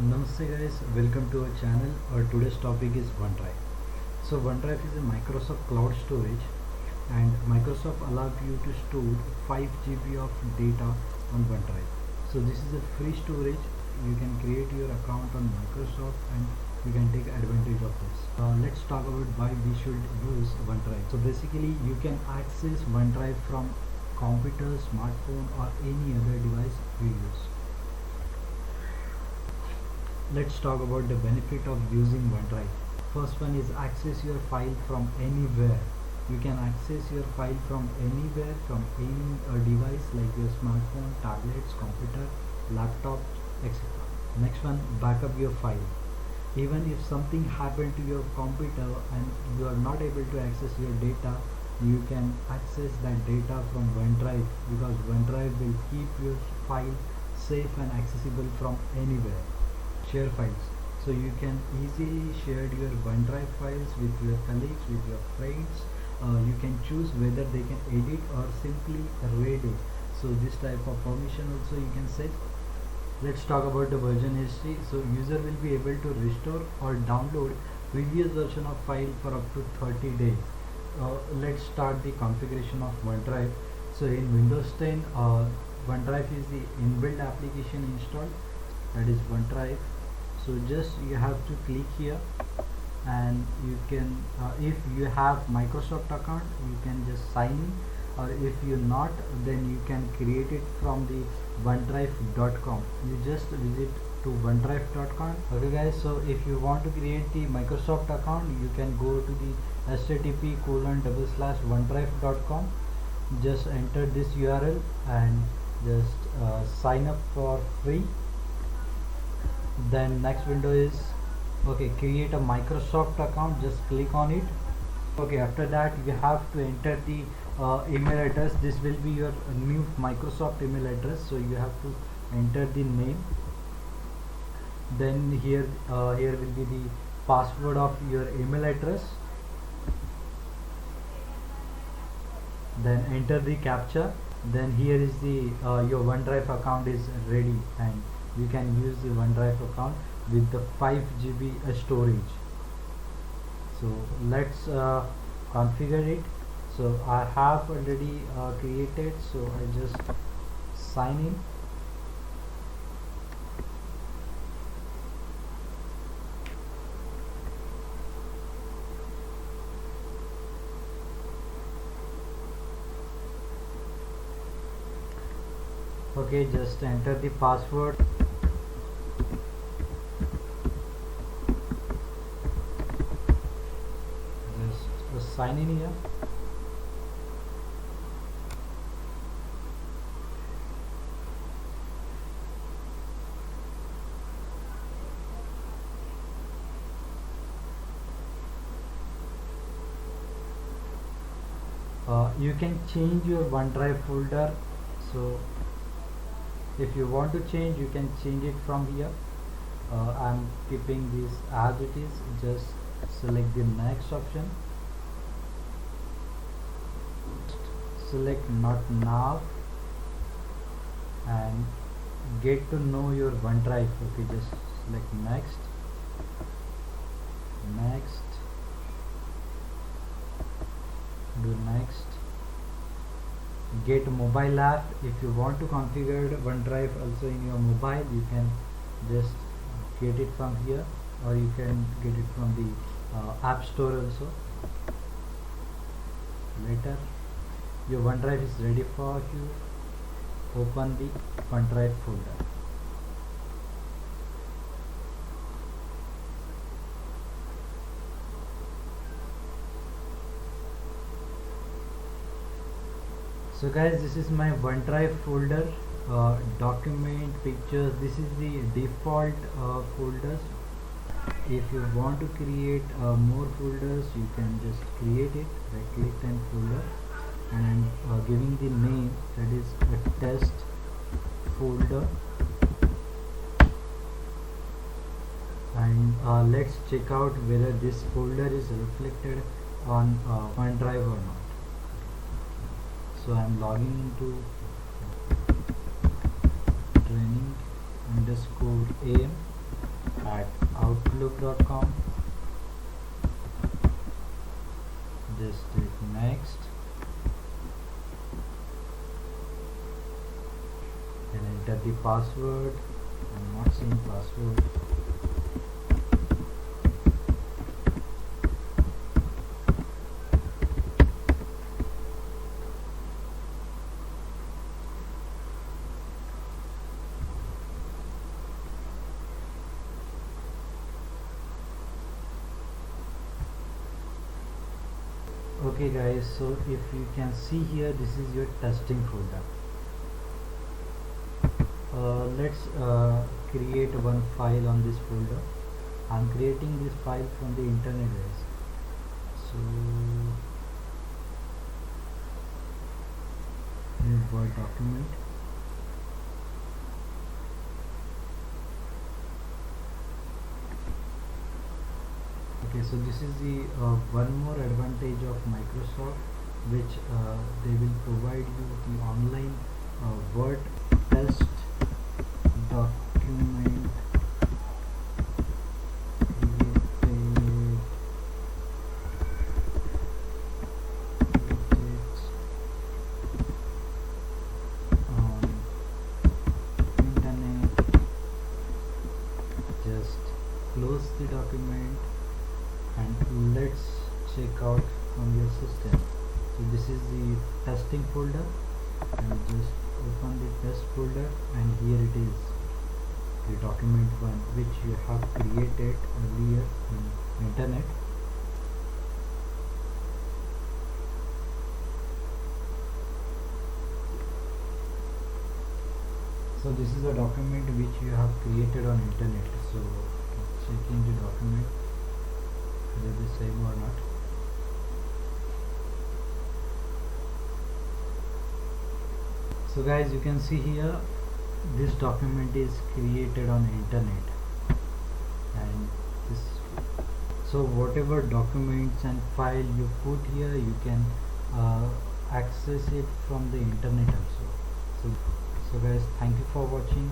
Namaste guys, welcome to our channel. Our today's topic is OneDrive. So OneDrive is a Microsoft cloud storage, and Microsoft allows you to store 5 GB of data on OneDrive. So this is a free storage. You can create your account on Microsoft and you can take advantage of this. Let's talk about why we should use OneDrive. So basically you can access OneDrive from computer, smartphone or any other device you use. Let's talk about the benefit of using OneDrive. First one is access your file from anywhere. You can access your file from anywhere, from any device like your smartphone, tablets, computer, laptop, etc. Next one, backup your file. Even if something happened to your computer and you are not able to access your data, you can access that data from OneDrive, because OneDrive will keep your file safe and accessible from anywhere. Share files, so you can easily share your OneDrive files with your colleagues, with your friends. You can choose whether they can edit or simply read it, so this type of permission also you can set. Let's talk about the version history. So user will be able to restore or download previous version of file for up to 30 days. Let's start the configuration of OneDrive. So in Windows 10, OneDrive is the inbuilt application installed, that is OneDrive. So just you have to click here, and you can if you have Microsoft account, you can just sign in, or if you're not, then you can create it from the onedrive.com. You just visit to onedrive.com. Okay guys, so if you want to create the Microsoft account, you can go to the http://onedrive.com. just enter this URL and just sign up for free. Then next window is create a Microsoft account. Just click on it. After that you have to enter the email address. This will be your new Microsoft email address, so you have to enter the name. Then here will be the password of your email address. Then enter the captcha. Then here is the your OneDrive account is ready, and you can use the OneDrive account with the 5 GB storage. So let's configure it. So I have already created, so I just sign in. Just enter the password. Just sign in here. You can change your OneDrive folder. So if you want to change, you can change it from here. I'm keeping this as it is. Just select the next option, select not now, and get to know your OneDrive. Just select next, do next. Get mobile app. If you want to configure OneDrive also in your mobile, you can just get it from here, or you can get it from the App Store also. Later, your OneDrive is ready for you. Open the OneDrive folder. So guys, this is my OneDrive folder. Document, pictures, this is the default folders. If you want to create more folders, you can just create it. Right click and folder, and I'm giving the name, that is a test folder. And let's check out whether this folder is reflected on OneDrive or not. So I'm logging into training_am. at outlook.com. Just click next and enter the password. I'm not seeing password. Okay guys, so if you can see here, this is your testing folder. Let's create one file on this folder. I'm creating this file from the internet guys. So new Word document. Okay, so this is the one more advantage of Microsoft, which they will provide you the online Word test document created on internet. Just close the document and let's check out from your system. So this is the testing folder, and just open the test folder, and here it is, the document one which you have created earlier in internet. So this is a document which you have created on internet. So checking the document whether it is same or not. So guys, you can see here this document is created on internet, and this, so whatever documents and file you put here, you can access it from the internet also. So guys, thank you for watching.